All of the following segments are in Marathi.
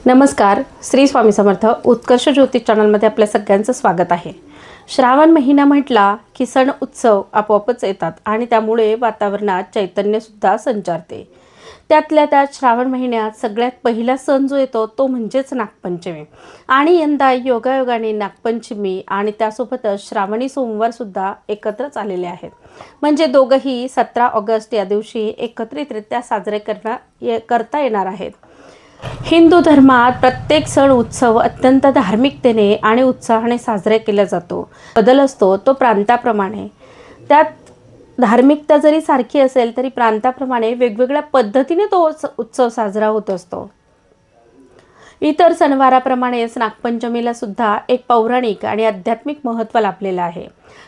नमस्कार. श्री स्वामी समर्थ. उत्कर्ष ज्योतिष चॅनलमध्ये आपल्या सगळ्यांचं स्वागत आहे. श्रावण महिना म्हटला की सण उत्सव आपोआपच येतात आणि त्यामुळे वातावरणात चैतन्यसुद्धा संचारते. त्यातल्या त्यात श्रावण महिन्यात सगळ्यात पहिला सण जो येतो तो म्हणजेच नागपंचमी. आणि यंदा योगायोगाने नागपंचमी आणि त्यासोबतच श्रावणी सोमवारसुद्धा एकत्रच आलेले आहेत. म्हणजे दोघंही 17 ऑगस्ट या दिवशी एकत्रितरित्या साजरे करता येणार आहेत. हिंदू धर्मात प्रत्येक सण उत्सव अत्यंत धार्मिकतेने आणि उत्साहाने साजरा केला जातो. बदल असतो तो प्रांताप्रमाणे. त्यात धार्मिकता जरी सारखी असेल तरी प्रांताप्रमाणे वेगवेगळ्या पद्धतीने तो उत्सव साजरा होत असतो. इतर सणवाराप्रमाणेच नागपंचमीला सुद्धा एक पौराणिक आणि आध्यात्मिक महत्त्व लाभलेलं आहे.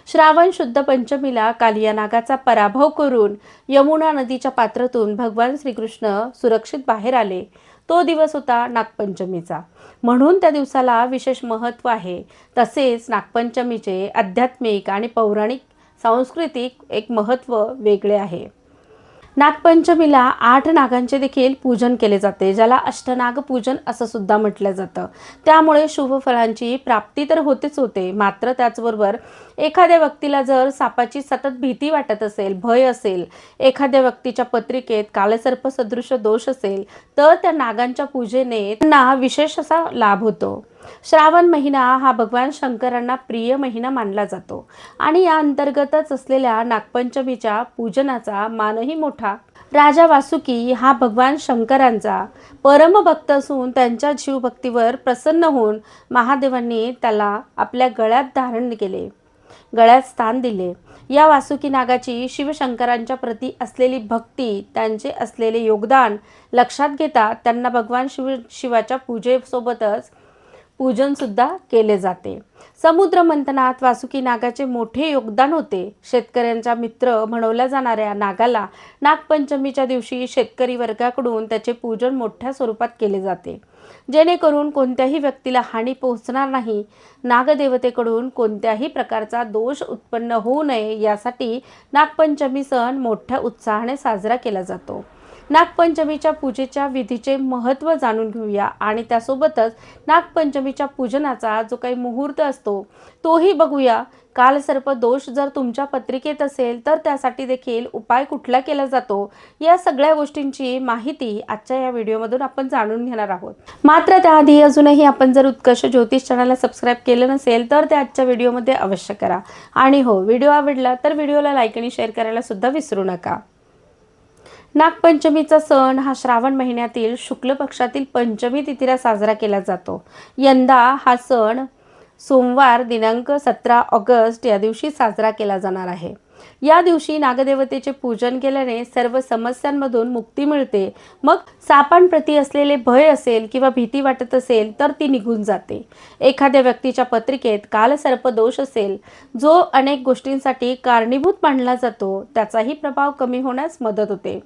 श्रावण शुद्ध पंचमीला कालिया नागाचा पराभव करून यमुना नदीच्या पात्रातून भगवान श्रीकृष्ण सुरक्षित बाहेर आले. तो दिवस होता नागपंचमीचा, म्हणून त्या दिवसाला विशेष महत्त्व आहे. तसेच नागपंचमीचे आध्यात्मिक आणि पौराणिक सांस्कृतिक एक महत्त्व वेगळे आहे. नागपंचमीला 8 नागांचे देखील पूजन केले जाते, ज्याला अष्टनाग पूजन असं सुद्धा म्हटलं जातं. त्यामुळे शुभ फळांची प्राप्ती तर होतेच होते. मात्र त्याचबरोबर एखाद्या व्यक्तीला जर सापाची सतत भीती वाटत असेल, भय असेल, एखाद्या व्यक्तीच्या पत्रिकेत कालसर्प सदृश दोष असेल, तर त्या नागांच्या पूजेने त्यांना विशेष असा लाभ होतो. श्रावण महिना हा भगवान शंकरांना प्रिय महिना मानला जातो आणि या अंतर्गतच असलेल्या नागपंचमीच्या पूजनाचा मानही मोठा. राजा वासुकी हा भगवान शंकरांचा परमभक्त असून त्यांच्या जीवभक्तीवर प्रसन्न होऊन महादेवांनी त्याला आपल्या गळ्यात धारण केले, गळ्यात स्थान दिले. या वासुकी नागाची शिवशंकरांच्या प्रती असलेली भक्ती, त्यांचे असलेले योगदान लक्षात घेता त्यांना भगवान शिवाच्या पूजेसोबतच पूजन सुद्धा केले जाते. समुद्र मंथनात वासुकी नागाचे मोठे योगदान होते. शेतकऱ्यांचा मित्र म्हणवल्या जाणाऱ्या नागाला नागपंचमीच्या दिवशी शेतकरी वर्गाकडून त्याचे पूजन मोठ्या स्वरूपात केले जाते, जेणेकरून कोणत्याही व्यक्तीला हानी पोहोचणार नाही. नागदेवतेकडून कोणत्याही प्रकारचा दोष उत्पन्न होऊ नये यासाठी नागपंचमी सण मोठ्या उत्साहाने साजरा केला जातो. नागपंचमीच्या पूजेच्या विधीचे महत्त्व जाणून घेऊया आणि त्यासोबतच नागपंचमीच्या पूजनाचा जो काही मुहूर्त असतो तोही बघूया. कालसर्प दोष जर तुमच्या पत्रिकेत असेल तर त्यासाठी देखील उपाय कुठला केला जातो, या सगळ्या गोष्टींची माहिती आजच्या या व्हिडिओमधून आपण जाणून घेणार आहोत. मात्र त्याआधी अजूनही आपण जर उत्कर्ष ज्योतिष चॅनलला सबस्क्राईब केलं नसेल तर ते आजच्या व्हिडिओमध्ये अवश्य करा. आणि हो, व्हिडिओ आवडला तर व्हिडिओला लाईक आणि शेअर करायला सुद्धा विसरू नका. नागपंचमीचा सण हा श्रावण महिन्यातील शुक्ल पक्षातील पंचमी तिथीला साजरा केला जातो. यंदा हा सण सोमवार दिनांक 17 ऑगस्ट या दिवशी साजरा केला जाणार आहे. या दिवशी नागदेवतेचे पूजन केल्याने सर्व समस्यांमधून मुक्ती मिळते. मग सापांप्रती असलेले भय असेल किंवा भीती वाटत असेल तर ती निघून जाते. एखाद्या व्यक्तीच्या पत्रिकेत कालसर्प दोष असेल, जो अनेक गोष्टींसाठी कारणीभूत मानला जातो, त्याचाही प्रभाव कमी होण्यास मदत होते.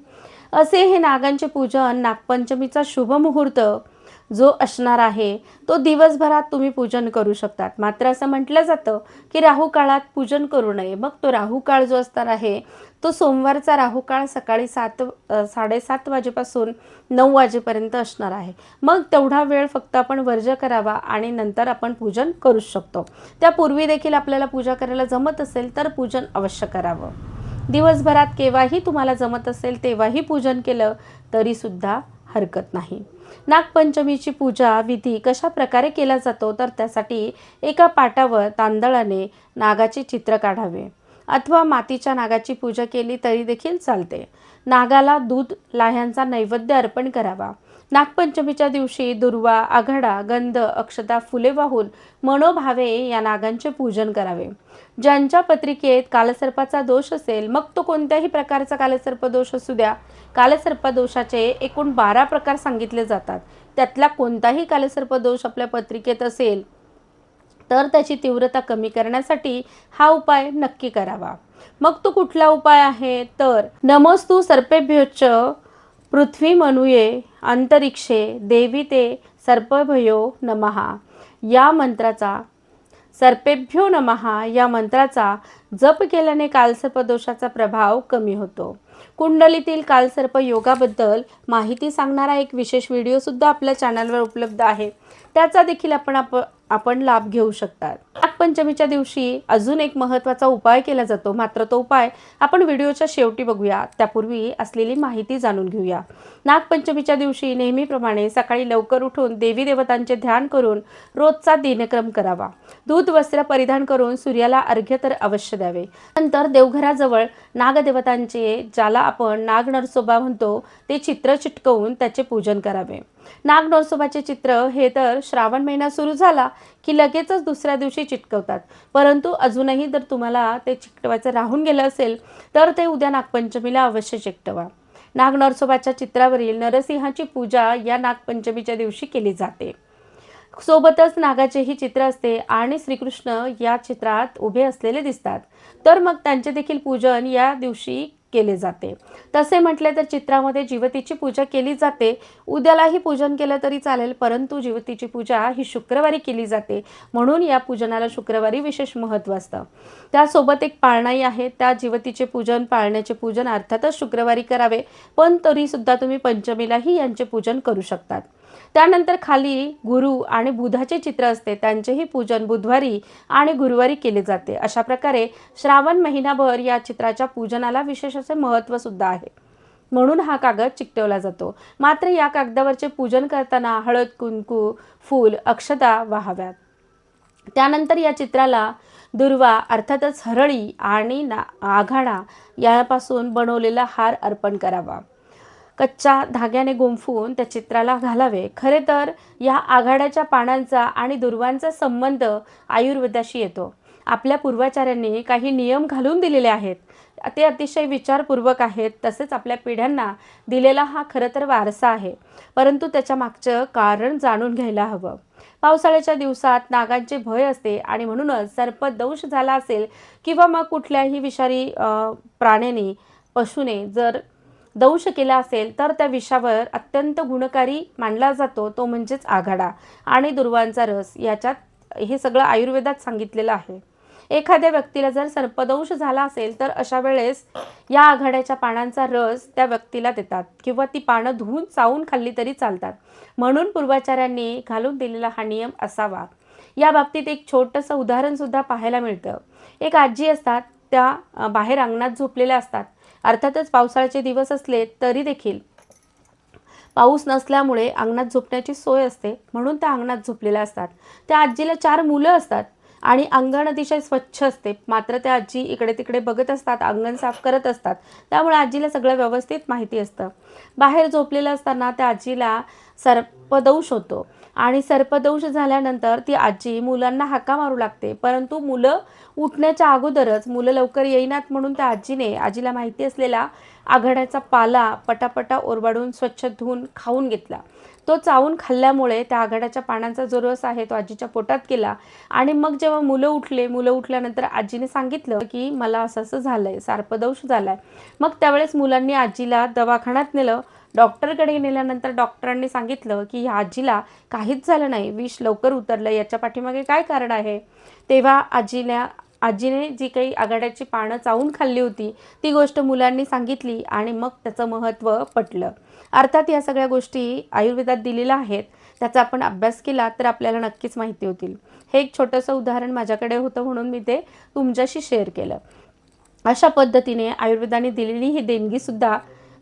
असे हे नागांचे पूजन नागपंचमीचा शुभ मुहूर्त जो असणार आहे तो दिवसभरात तुम्ही पूजन करू शकतात. मात्र असं म्हटलं जातं की राहू काळात पूजन करू नये. मग तो राहू काळ जो असणार आहे तो सोमवारचा राहू काळ सकाळी 7:30 वाजेपासून 9 वाजेपर्यंत असणार आहे. मग तेवढा वेळ फक्त आपण वर्ज्य करावा आणि नंतर आपण पूजन करू शकतो. त्यापूर्वी देखील आपल्याला पूजा करायला जमत असेल तर पूजन अवश्य करावं. दिवसभरात केव्हाही तुम्हाला जमत असेल तेव्हाही पूजन केलं तरी सुद्धा हरकत नाही. नागपंचमीची पूजा विधी कशा प्रकारे केला जातो तर त्यासाठी एका पाटावर तांदळाने नागाचे चित्र काढावे अथवा मातीच्या नागाची पूजा केली तरी देखील चालते. नागाला दूध लाह्यांचा नैवेद्य अर्पण करावा. नागपंचमीच्या दिवशी दुर्वा, आघाडा, गंध, अक्षता, फुले वाहून मनोभावे या नागांचे पूजन करावे. ज्यांच्या पत्रिकेत कालसर्पाचा दोष असेल, मग तो कोणत्याही प्रकारचा कालसर्प दोष असू द्या, कालसर्प दोषाचे एकूण 12 प्रकार सांगितले जातात. त्यातला कोणताही कालसर्प दोष आपल्या पत्रिकेत असेल तर त्याची तीव्रता कमी करण्यासाठी हा उपाय नक्की करावा. मग तो कुठला उपाय आहे तर नमोस्तु सर्पेभ्योच्च पृथ्वी मनुये अंतरिक्षे देवी ते सर्पभयो नमः या मंत्राचा सर्पेभ्यो नमः या मंत्राचा जप केल्याने कालसर्पदोषाचा प्रभाव कमी होतो. कुंडलीतील कालसर्प योगाबद्दल माहिती सांगणारा एक विशेष व्हिडिओसुद्धा आपल्या चॅनलवर उपलब्ध आहे, त्याचा देखील आपण लाभ घेऊ शकतात। नागपंचमीच्या दिवशी अजून एक महत्त्वाचा उपाय केला जातो, मात्र तो उपाय आपण व्हिडिओच्या शेवटी बघूया। त्यापूर्वी असलेली माहिती जाणून घेऊया। नागपंचमीच्या दिवशी नेहमीप्रमाणे सकाळी लवकर उठून देवी देवतांचे ध्यान करून रोजचा दिनक्रम करावा। दूध वस्त्र परिधान करून सूर्याला अर्घ्य तर अवश्य द्यावे। नंतर देवघराजवळ नागदेवतांचे, ज्याला आपण नागनरसोबा म्हणतो, ते चित्र चिटकवून त्याचे पूजन करावे। नागनरसोबाचे चित्र हे तर श्रावण महिना सुरू झाला की लगेचच दुसऱ्या दिवशी चिटकवतात, परंतु अजूनही जर तुम्हाला ते चिकटवायचं राहून गेलं असेल तर ते उद्या नागपंचमीला अवश्य चिकटवा। नागनरसोबाच्या चित्रावरील नरसिंहाची पूजा या नागपंचमीच्या दिवशी केली जाते। सोबतच नागाचेही चित्र असते आणि श्रीकृष्ण या चित्रात उभे असलेले दिसतात, तर मग त्यांचे देखील पूजन या दिवशी केले जाते। तसे म्हटले तर चित्रामध्ये जिवतीची पूजा केली जाते। उद्यालाही पूजन केलं तरी चालेल, परंतु जिवतीची पूजा ही शुक्रवारी केली जाते, म्हणून या पूजनाला शुक्रवारी विशेष महत्त्व असतं। त्यासोबत एक पाळणाही आहे, त्या जिवतीचे पूजन, पाळण्याचे पूजन अर्थातच शुक्रवारी करावे, पण तरीसुद्धा तुम्ही पंचमीलाही यांचे पूजन करू शकतात। त्यानंतर खाली गुरु आणि बुधाचे चित्र असते, त्यांचेही पूजन बुधवारी आणि गुरुवारी केले जाते। अशा प्रकारे श्रावण महिनाभर या चित्राच्या पूजनाला विशेष असे महत्त्व सुद्धा आहे, म्हणून हा कागद चिकटवला जातो। मात्र या कागदावरचे पूजन करताना हळद, कुंकू, फूल, अक्षता वाहाव्यात। त्यानंतर या चित्राला दुर्वा अर्थातच हरळी आणि आघाडा यापासून बनवलेला हार अर्पण करावा। कच्च्या धाग्याने गुंफून त्या चित्राला घालावे। खरे तर या आघाड्याच्या पानांचा आणि दुर्वांचा संबंध आयुर्वेदाशी येतो। आपल्या पूर्वाचार्यांनी काही नियम घालून दिलेले आहेत, ते अतिशय विचारपूर्वक आहेत। तसेच आपल्या पिढ्यांना दिलेला हा खरं तर वारसा आहे, परंतु त्याच्या मागचं कारण जाणून घ्यायला हवं। पावसाळ्याच्या दिवसात नागांचे भय असते आणि म्हणूनच सर्पदंश झाला असेल किंवा मग कुठल्याही विषारी प्राण्याने, पशुने जर दंश केला असेल तर त्या विषावर अत्यंत गुणकारी मानला जातो, तो म्हणजेच आघाडा आणि दुर्वांचा रस। याच्यात हे सगळं आयुर्वेदात सांगितलेलं आहे। एखाद्या व्यक्तीला जर सर्पदंश झाला असेल तर अशा वेळेस या आघाड्याच्या पानांचा रस त्या व्यक्तीला देतात किंवा ती पानं धुवून चावून खाल्ली तरी चालतात, म्हणून पूर्वाचार्यांनी घालून दिलेला हा नियम असावा। या बाबतीत एक छोटंसं उदाहरण सुद्धा पाहायला मिळतं। एक आजी असतात, त्या बाहेर अंगणात झोपलेल्या असतात। अर्थातच पावसाळ्याचे दिवस असले तरी देखील पाऊस नसल्यामुळे अंगणात झोपण्याची सोय असते, म्हणून त्या अंगणात झोपलेल्या असतात। त्या आजीला 4 मुलं असतात आणि अंगण अतिशय स्वच्छ असते, मात्र त्या आजी इकडे तिकडे बघत असतात, अंगण साफ करत असतात, त्यामुळे आजीला सगळं व्यवस्थित माहिती असतं। बाहेर झोपलेलं असताना त्या आजीला सर्पदंश होतो आणि सर्पदंश झाल्यानंतर ती आजी मुलांना हाका मारू लागते, परंतु मुलं उठण्याच्या अगोदरच मुलं लवकर येईनात म्हणून त्या आजीला माहिती असलेला आघाड्याचा पाला पटापटा ओरबाडून स्वच्छ धुवून खाऊन घेतला। तो चावून खाल्ल्यामुळे त्या आघाड्याच्या पानांचा जो रस आहे तो आजीच्या पोटात गेला आणि मग जेव्हा मुलं उठल्यानंतर आजीने सांगितलं की मला असं झालंय, सर्पदंश झालाय। मग त्यावेळेस मुलांनी आजीला दवाखान्यात नेलं। डॉक्टरकडे नेल्यानंतर डॉक्टरांनी सांगितलं की ह्या आजीला काहीच झालं नाही, विष लवकर उतरलं, याच्या पाठीमागे काय कारण आहे। तेव्हा आजीने जी काही आघाड्याची पानं चावून खाल्ली होती ती गोष्ट मुलांनी सांगितली आणि मग त्याचं महत्त्व पटलं। अर्थात या सगळ्या गोष्टी आयुर्वेदात दिलेल्या आहेत, त्याचा आपण अभ्यास केला तर आपल्याला नक्कीच माहिती होतील। हे एक छोटंसं उदाहरण माझ्याकडे होतं म्हणून मी ते तुमच्याशी शेअर केलं। अशा पद्धतीने आयुर्वेदाने दिलेली ही देणगीसुद्धा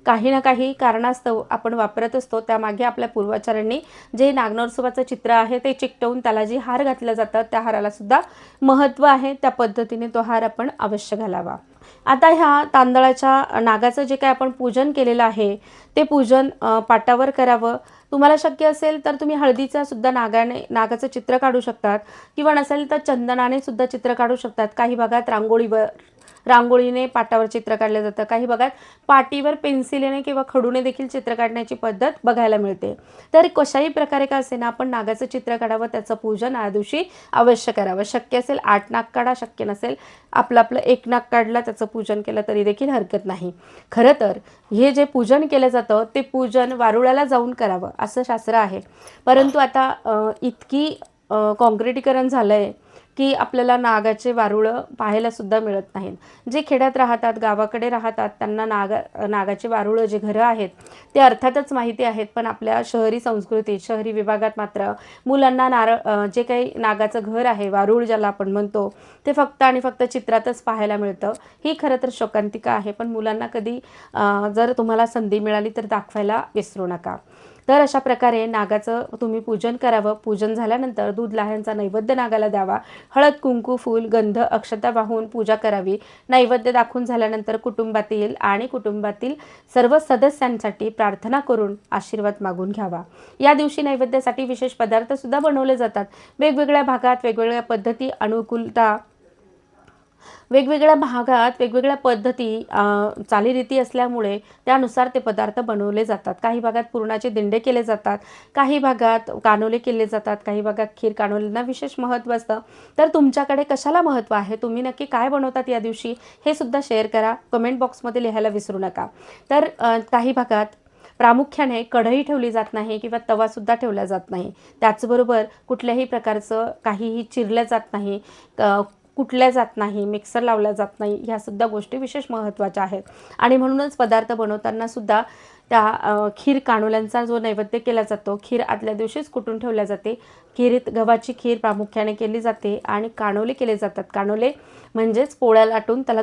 काही ना काही कारणास्तव आपण वापरत असतो। त्यामागे आपल्या पूर्वाचार्यांनी जे नागनरसोबाचं चित्र आहे ते चिकटवून त्याला जे हार घातलं जातं त्या हाराला सुद्धा महत्त्व आहे, त्या पद्धतीने तो हार आपण अवश्य घालावा। आता ह्या तांदळाच्या नागाचं जे काय आपण पूजन केलेलं आहे ते पूजन पाटावर करावं। तुम्हाला शक्य असेल तर तुम्ही हळदीचा सुद्धा नागाचं चित्र काढू शकतात किंवा नसेल तर चंदनाने सुद्धा चित्र काढू शकतात। काही भागात रांगोळीने पाटावर चित्र काढलं जातं, काही भागात पाटीवर पेन्सिलीने किंवा खडूने देखील चित्र काढण्याची पद्धत बघायला मिळते। तर कशाही प्रकारे का असेना आपण नागाचं चित्र काढावं, त्याचं पूजन या दिवशी अवश्य करावं। शक्य असेल 8 नाग काढा, शक्य नसेल आपलं 1 नाग काढला त्याचं पूजन केलं तरी देखील हरकत नाही। खरं तर हे जे पूजन केलं जातं ते पूजन वारुळाला जाऊन करावं असं शास्त्र आहे, परंतु आता इतकी काँक्रिटीकरण झालंय, की आपल्याला नागाचे वारुळं पाहायला सुद्धा मिळत नाहीत। जे खेड्यात राहतात, गावाकडे राहतात, त्यांना नागाचे वारुळं जे घरं आहेत ते अर्थातच माहिती आहेत, पण आपल्या शहरी संस्कृतीत, शहरी विभागात मात्र मुलांना जे काही नागाचं घर आहे, वारूळ ज्याला आपण म्हणतो, ते फक्त आणि फक्त चित्रातच पाहायला मिळतं। ही खरं तर शोकांतिका आहे, पण मुलांना कधी जर तुम्हाला संधी मिळाली तर दाखवायला विसरू नका। तर अशा प्रकारे नागाचं तुम्ही पूजन करावं। पूजन झाल्यानंतर दूध लाह्यांचा नैवेद्य नागाला द्यावा। हळद, कुंकू, फूल, गंध, अक्षता वाहून पूजा करावी। नैवेद्य दाखवून झाल्यानंतर कुटुंबातील सर्व सदस्यांसाठी प्रार्थना करून आशीर्वाद मागून घ्यावा। या दिवशी नैवेद्यासाठी विशेष पदार्थ सुद्धा बनवले जातात। वेगवेगळ्या भागात वेगवेगळ्या पद्धती, वेगवेगळ्या पद्धती चालीरीती असल्यामुळे त्यानुसार ते पदार्थ बनवले जातात। काही भागात पुरणाचे दिंडे केले जातात, काही भागात कानोले केले जातात, काही भागात खीर कानोलेंना विशेष महत्त्व असतं। तर तुमच्याकडे कशाला महत्त्व आहे, तुम्ही नक्की काय बनवतात या दिवशी, हे सुद्धा शेअर करा, कमेंट बॉक्समध्ये लिहायला विसरू नका। तर काही भागात प्रामुख्याने कढई ठेवली जात नाही किंवा तवासुद्धा ठेवला जात नाही। त्याचबरोबर कुठल्याही प्रकारचं काहीही चिरलं जात नाही, कुटल्या जात नाही, मिक्सर लावला जात नाही। ह्यासुद्धा गोष्टी विशेष महत्त्वाच्या आहेत। आणि म्हणूनच पदार्थ बनवताना सुद्धा त्या खीर कानोल्यांचा जो नैवेद्य केला जातो, खीर आदल्या दिवशीच कुटून ठेवल्या जाते। खीरीत गव्हाची खीर प्रामुख्याने केली जाते आणि कानोले केले जातात। कानोले म्हणजेच पोळ्या लाटून त्याला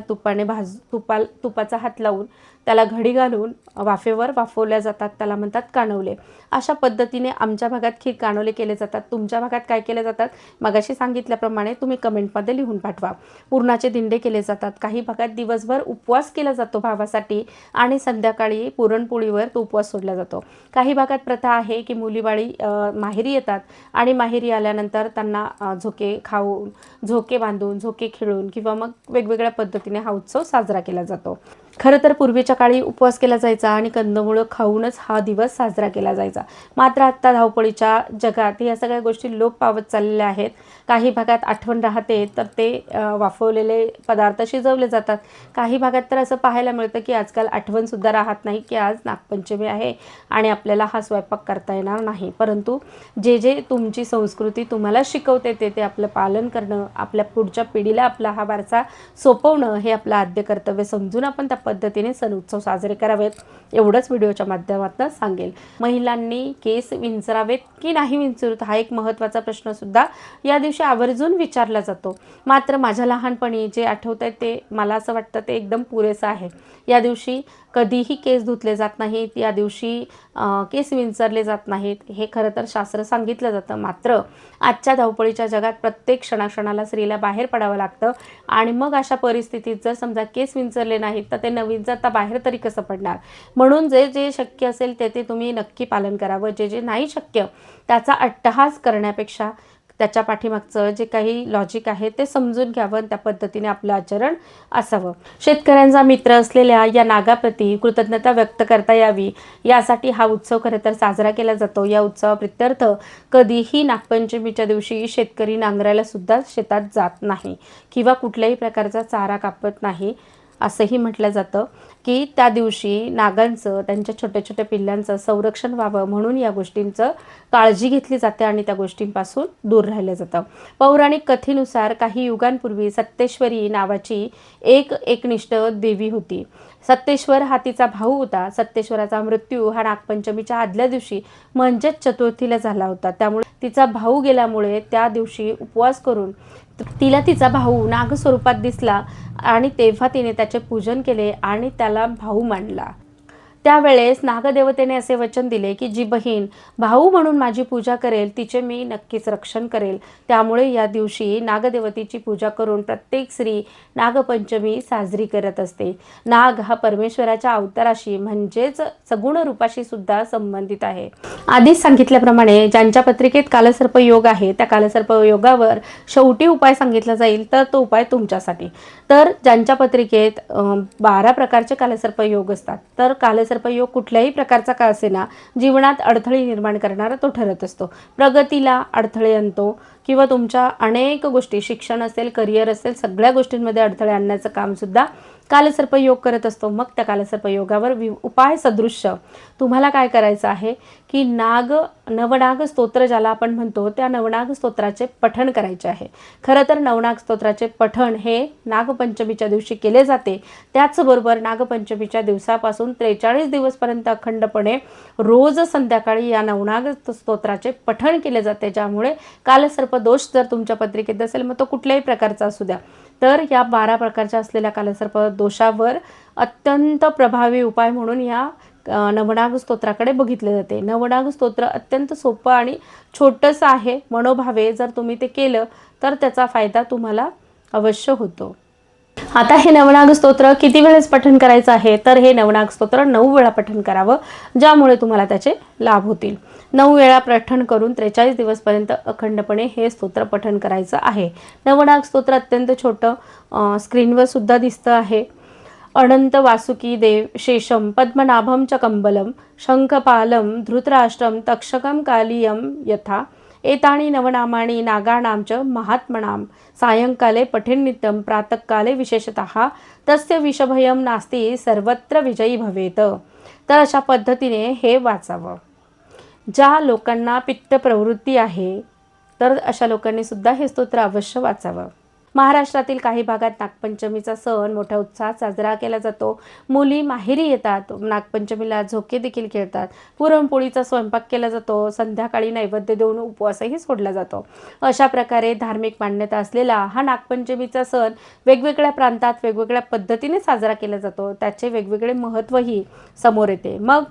तुपाचा हात लावून त्याला घडी घालून वाफेवर वाफवल्या जातात, त्याला म्हणतात कानवले। अशा पद्धतीने आमच्या भागात खीर कानोले केले जातात। तुमच्या भागात काय केले जातात मगाशी सांगितल्याप्रमाणे तुम्ही कमेंटमध्ये लिहून पाठवा। पुरणाचे दिंडे केले जातात। काही भागात दिवसभर उपवास केला जातो भावासाठी आणि संध्याकाळी पुरणपोळीवर तो उपवास सोडला जातो। काही भागात प्रथा आहे की मुलीबाळी माहेरी येतात आणि माहेरी आल्यानंतर त्यांना झोके बांधून, झोके खेळून किंवा मग वेगवेगळ्या पद्धतीने हा उत्सव साजरा केला जातो। खरं तर पूर्वीच्या काळी उपवास केला जायचा आणि कंदमुळं खाऊनच हा दिवस साजरा केला जायचा। मात्र आत्ता धावपळीच्या जगात या सगळ्या गोष्टी लोप पावत चाललेल्या आहेत। काही भागात आठवण राहते तर ते वाफवलेले पदार्थ शिजवले जातात। काही भागात तर असं पाहायला मिळतं की आजकाल आठवणसुद्धा राहत नाही की आज नागपंचमी आहे आणि आपल्याला हा स्वयंपाक करता येणार नाही। परंतु जे तुमची संस्कृती तुम्हाला शिकवते ते आपलं पालन करणं, आपल्या पुढच्या पिढीला आपला हा वारसा सोपवणं हे आपलं आद्य कर्तव्य समजून आपण त्या पद्धतीने सण उत्सव साजरे करावेत, एवढंच व्हिडिओच्या माध्यमातून सांगेल। महिलांनी केस विंचरावेत की नाही विंचरूत हा एक महत्त्वाचा प्रश्न सुद्धा या दिवशी आवर्जून विचारला जातो। मात्र माझ्या लहानपणी जे आठवतंय ते मला असं वाटतं ते एकदम पुरेसं आहे। या दिवशी कधीही केस धुतले जात नाहीत, या दिवशी केस विंचरले जात नाहीत, हे खरं तर शास्त्र सांगितलं जातं। मात्र आजच्या धावपळीच्या जगात प्रत्येक क्षणाक्षणाला स्त्रीला बाहेर पडावं लागतं आणि मग अशा परिस्थितीत जर समजा केस विंचरले नाहीत तर ते न विंचरता बाहेर तरी कसं पडणार। म्हणून जे शक्य असेल ते तुम्ही नक्की पालन करावं। जे नाही शक्य त्याचा अट्टहास करण्यापेक्षा त्याच्या पाठीमागचं जे काही लॉजिक आहे ते समजून घ्यावं, त्या पद्धतीने आपलं आचरण असावं। शेतकऱ्यांचा मित्र असलेल्या या नागाप्रती कृतज्ञता व्यक्त करता यावी यासाठी हा उत्सव खरं तर साजरा केला जातो। या उत्सवाप्रित्यर्थ कधीही नागपंचमीच्या दिवशी शेतकरी नांगरायला सुद्धा शेतात जात नाही किंवा कुठल्याही प्रकारचा चारा कापत नाही। असंही म्हटलं जातं की त्या दिवशी नागांचं, त्यांच्या छोट्या छोट्या पिल्लांचं संरक्षण व्हावं म्हणून या गोष्टींचं काळजी घेतली जाते आणि त्या गोष्टींपासून दूर राहिलं जातं। पौराणिक कथेनुसार काही युगांपूर्वी सत्तेश्वरी नावाची एक एकनिष्ठ देवी होती। सत्तेश्वर हा तिचा भाऊ होता। सत्तेश्वराचा मृत्यू हा नागपंचमीच्या आदल्या दिवशी म्हणजेच चतुर्थीला झाला होता। त्यामुळे तिचा भाऊ गेल्यामुळे त्या दिवशी उपवास करून तिला तिचा भाऊ नाग स्वरूपात दिसला आणि तेव्हा तिने त्याचे पूजन केले आणि त्याला भाऊ मानला। त्यावेळेस नागदेवतेने असे वचन दिले की जी बहीण भाऊ म्हणून माझी पूजा करेल तिचे मी नक्कीच रक्षण करेल। त्यामुळे या दिवशी नागदेवतेची पूजा करून प्रत्येक स्त्री नागपंचमी साजरी करत असते। नाग हा परमेश्वराच्या अवताराशी म्हणजेच सगुण रूपाशी सुद्धा संबंधित आहे। आधीच सांगितल्याप्रमाणे ज्यांच्या पत्रिकेत कालसर्प योग आहे त्या कालसर्प योगावर शेवटी उपाय सांगितला जाईल, तर तो उपाय तुमच्यासाठी। तर ज्यांच्या पत्रिकेत 12 प्रकारचे कालसर्प योग असतात, तर कालसर्प योग कुठल्याही प्रकारचा का असेना जीवनात अडथळे निर्माण करणारा तो ठरत असतो। प्रगतीला अडथळे आणतो, किंवा तुमच्या अनेक गोष्टी, शिक्षण असेल, करिअर असेल, सगळ्या गोष्टींमध्ये अडथळे आणण्याचं कामसुद्धा कालसर्पयोग करत असतो. मग त्या कालसर्पयोगावर उपाय सदृश्य तुम्हाला काय करायचं आहे की नवनाग स्तोत्र ज्याला आपण म्हणतो त्या नवनाग स्तोत्राचे पठण करायचे आहे. खरं तर नवनाग स्तोत्राचे पठण हे नागपंचमीच्या दिवशी केले जाते. त्याचबरोबर नागपंचमीच्या दिवसापासून 43 दिवसपर्यंत अखंडपणे रोज संध्याकाळी या नवनाग स्तोत्राचे पठण केले जाते, ज्यामुळे कालसर्प दोष जर तुमच्या पत्रिकेत असेल, मग तो कुठल्याही प्रकारचा असू द्या, तर या 12 प्रकारच्या असलेल्या कालसर्प दोषावर अत्यंत प्रभावी उपाय म्हणून या नवनाग स्तोत्राकडे बघितले जाते. नवनाग स्तोत्र अत्यंत सोपं आणि छोटंसं आहे. मनोभावे जर तुम्ही ते केलं तर त्याचा फायदा तुम्हाला अवश्य होतो. आता हे नवनाग स्तोत्र किती वेळेस पठण करायचं आहे, तर हे नवनाग स्तोत्र 9 वेळा पठण करावं, ज्यामुळे तुम्हाला त्याचे लाभ होतील. 9 वेळा पठण करून 43 दिवसपर्यंत अखंडपणे हे स्तोत्र पठण करायचं आहे. नवनाग स्तोत्र अत्यंत छोटं स्क्रीनवर सुद्धा दिसतं आहे. अनंत वासुकी देव शेषम पद्मनाभम च कंबलम शंखपालम धृतराष्ट्रम तक्षकम कालियम यथा एतानि नवनामानि नागानां च महात्मनां सायंकाले पठेन्नित्यं प्रातःकाले विशेषतः तस्य विषभयं नास्ति सर्वत्र विजयी भवेत. तर अशा पद्धतीने हे वाचावं. ज्या लोकांना पित्त प्रवृत्ती आहे तर अशा लोकांनी सुद्धा हे स्तोत्र अवश्य वाचावं. महाराष्ट्रातील काही भागात नागपंचमीचा सण मोठ्या उत्साहात साजरा केला जातो. मुली माहेरी येतात, नागपंचमीला झोके देखील खेळतात, पुरणपोळीचा स्वयंपाक केला जातो, संध्याकाळी नैवेद्य देऊन उपवासही सोडला जातो. अशा प्रकारे धार्मिक मान्यता असलेला हा नागपंचमीचा सण वेगवेगळ्या प्रांतात वेगवेगळ्या पद्धतीने साजरा केला जातो. त्याचे वेगवेगळे महत्त्वही समोर येते. मग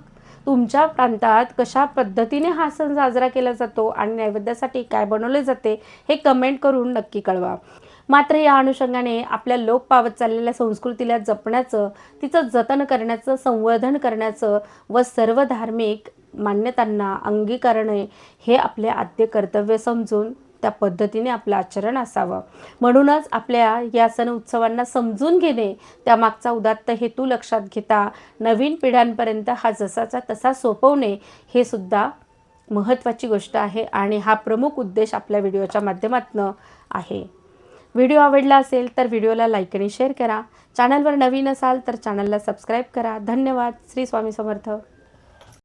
तुमच्या प्रांतात कशा पद्धतीने हा सण साजरा केला जातो आणि नैवेद्यासाठी काय बनवले जाते हे कमेंट करून नक्की कळवा. मात्र या अनुषंगाने आपल्या लोप पावत चाललेल्या संस्कृतीला जपण्याचं, तिचं जतन करण्याचं, संवर्धन करण्याचं व सर्व धार्मिक मान्यतांना अंगीकारणे हे आपले आद्य कर्तव्य समजून त्या पद्धतीने आपलं आचरण असावं. म्हणूनच आपल्या या सण उत्सवांना समजून घेणे, त्यामागचा उदात्त हेतू लक्षात घेता नवीन पिढ्यांपर्यंत हा जसाचा तसा सोपवणे हे सुद्धा महत्त्वाची गोष्ट आहे आणि हा प्रमुख उद्देश आपल्या व्हिडिओच्या माध्यमातून आहे. व्हिडिओ आवडला असेल तर व्हिडिओला लाईक आणि शेअर करा. चॅनलवर नवीन असाल तर चॅनलला सबस्क्राईब करा. धन्यवाद. श्री स्वामी समर्थ.